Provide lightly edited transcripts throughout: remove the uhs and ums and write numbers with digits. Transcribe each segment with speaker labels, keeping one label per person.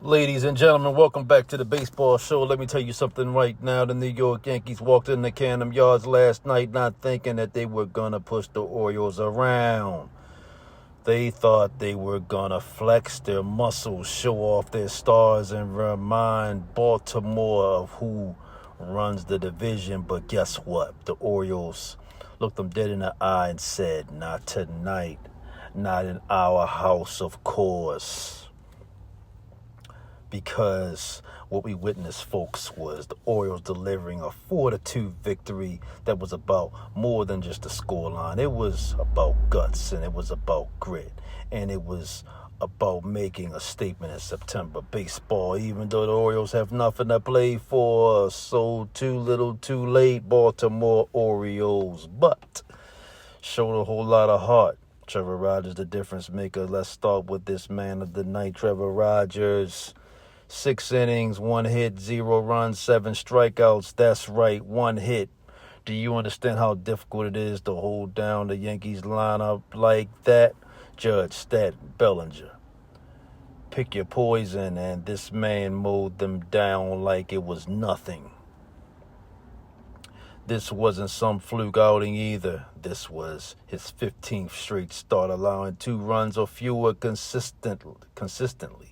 Speaker 1: Ladies and gentlemen, welcome back to the baseball show. Let me tell you something right now. The New York Yankees walked in the Camden Yards last night not thinking that they were going to push the Orioles around. They thought they were going to flex their muscles, show off their stars, and remind Baltimore of who runs the division. But guess what? The Orioles looked them dead in the eye and said, "Not tonight, not in our house, of course." Because what we witnessed, folks, was the Orioles delivering a 4-2 victory that was about more than just a scoreline. It was about guts, and it was about grit, and it was about making a statement in September baseball. Even though the Orioles have nothing to play for, so too little too late, Baltimore Orioles. But showed a whole lot of heart. Trevor Rogers, the difference maker. Let's start with this man of the night, Trevor Rogers. 6 innings, 1 hit, 0 runs, 7 strikeouts. That's right, 1 hit. Do you understand how difficult it is to hold down the Yankees lineup like that? Judge, Stanton, Bellinger. Pick your poison, and this man mowed them down like it was nothing. This wasn't some fluke outing either. This was his 15th straight start, allowing 2 runs or fewer consistently.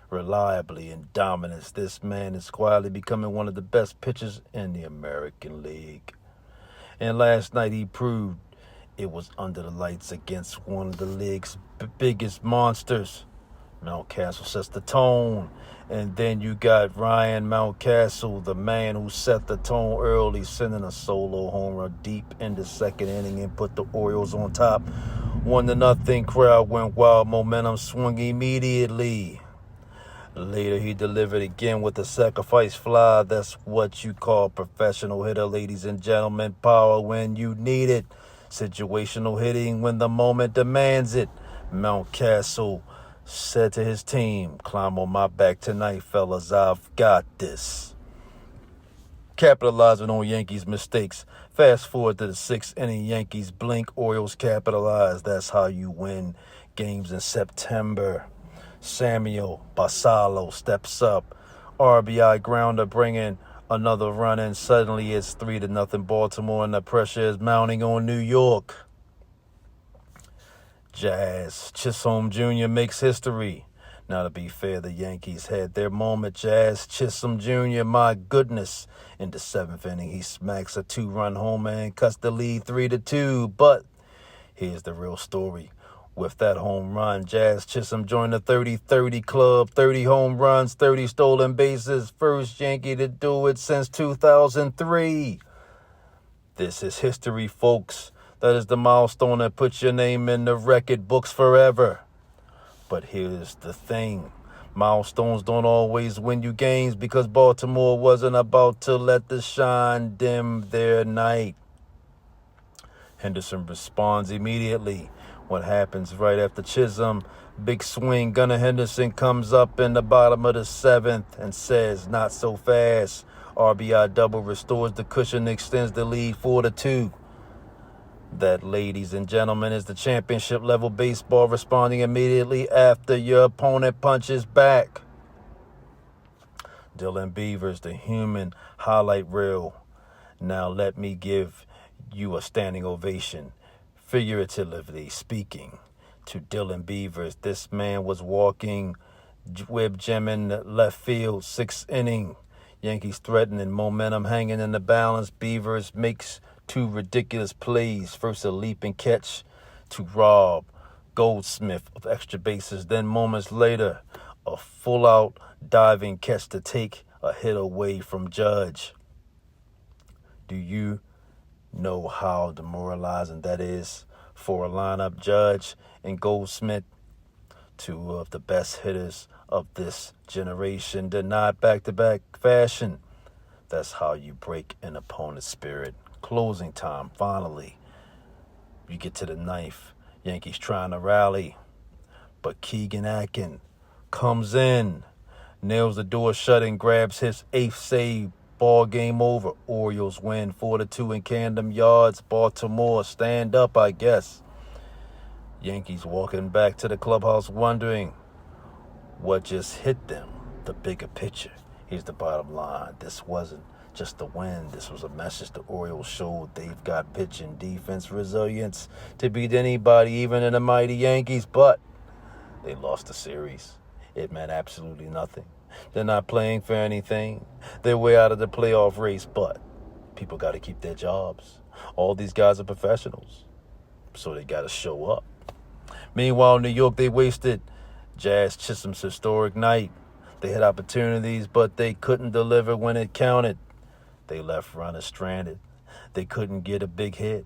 Speaker 1: Reliably in dominance. This man is quietly becoming one of the best pitchers in the American League. And last night he proved it was under the lights against one of the league's biggest monsters. Mountcastle sets the tone. And then you got Ryan Mountcastle, the man who set the tone early, sending a solo home run deep in the second inning and put the Orioles on top. 1-0. Crowd went wild. Momentum swung immediately. Later, he delivered again with a sacrifice fly. That's what you call professional hitter, ladies and gentlemen. Power when you need it. Situational hitting when the moment demands it. Mountcastle said to his team, "Climb on my back tonight, fellas. I've got this." Capitalizing on Yankees' mistakes. Fast forward to the 6th inning. Yankees blink. Orioles capitalize. That's how you win games in September. Samuel Basallo steps up. RBI grounder bringing another run in. Suddenly it's 3-0 Baltimore, and the pressure is mounting on New York. Jazz Chisholm Jr. makes history. Now, to be fair, the Yankees had their moment. Jazz Chisholm Jr., my goodness. In the 7th inning, he smacks a 2-run homer and cuts the lead 3-2. But here's the real story. With that home run, Jazz Chisholm joined the 30-30 club. 30 home runs, 30 stolen bases. First Yankee to do it since 2003. This is history, folks. That is the milestone that puts your name in the record books forever. But here's the thing. Milestones don't always win you games, because Baltimore wasn't about to let the shine dim their night. Henderson responds immediately. What happens right after Chisholm? Big swing. Gunnar Henderson comes up in the bottom of the 7th and says, "Not so fast." RBI double restores the cushion, extends the lead 4-2. That, ladies and gentlemen, is the championship level baseball, responding immediately after your opponent punches back. Dylan Beavers, the human highlight reel. Now let me give you a standing ovation. Figuratively speaking, to Dylan Beavers. This man was walking, whip jamming left field, 6th inning. Yankees threatening, momentum hanging in the balance. Beavers makes 2 ridiculous plays. First, a leaping catch to rob Goldschmidt of extra bases. Then moments later, a full-out diving catch to take a hit away from Judge. Do you know how demoralizing that is for a lineup? Judge and Goldschmidt, 2 of the best hitters of this generation, denied back-to-back fashion. That's how you break an opponent's spirit. Closing time, finally. You get to the 9th. Yankees trying to rally, but Keegan Akin comes in, nails the door shut, and grabs his 8th save. Ball game over. Orioles win 4-2 in Camden Yards. Baltimore stand up, I guess. Yankees walking back to the clubhouse wondering what just hit them. the bigger picture. Here's the bottom line. This wasn't just a win. This was a message the Orioles showed they've got pitching, defense, resilience to beat anybody, even in the mighty Yankees. But they lost the series. It meant absolutely nothing. They're not playing for anything. They're way out of the playoff race, but people got to keep their jobs. All these guys are professionals, so they got to show up. Meanwhile, in New York, they wasted Jazz Chisholm's historic night. They had opportunities, but they couldn't deliver when it counted. They left runners stranded. They couldn't get a big hit.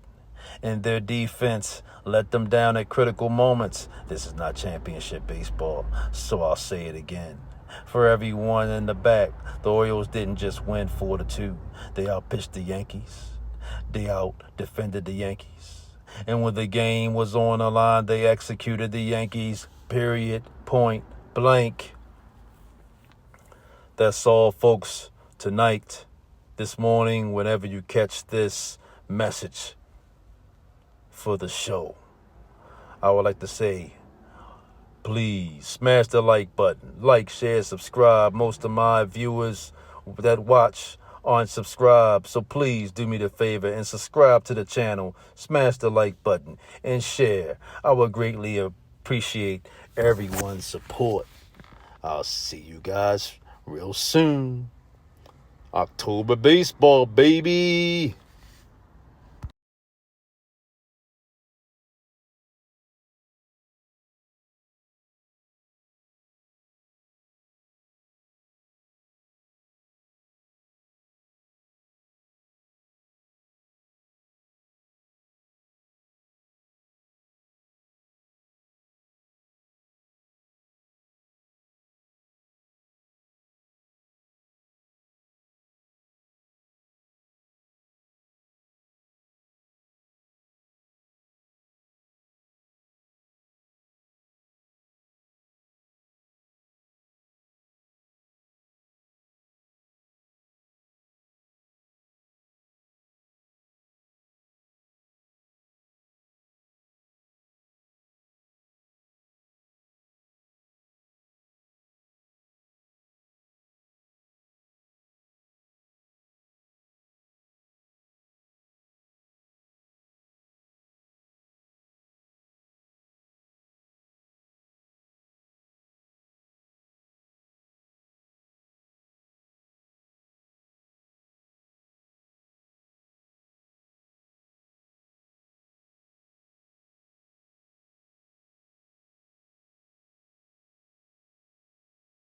Speaker 1: And their defense let them down at critical moments. This is not championship baseball, so I'll say it again. For everyone in the back, the Orioles didn't just win 4-2. They outpitched the Yankees. They out-defended the Yankees. And when the game was on the line, they executed the Yankees, period, point blank. That's all, folks, tonight, this morning, whenever you catch this message for the show. I would like to say, please smash the like button. Like, share, subscribe. Most of my viewers that watch aren't subscribed, so please do me the favor and subscribe to the channel. Smash the like button and share. I would greatly appreciate everyone's support. I'll see you guys real soon. October baseball, baby.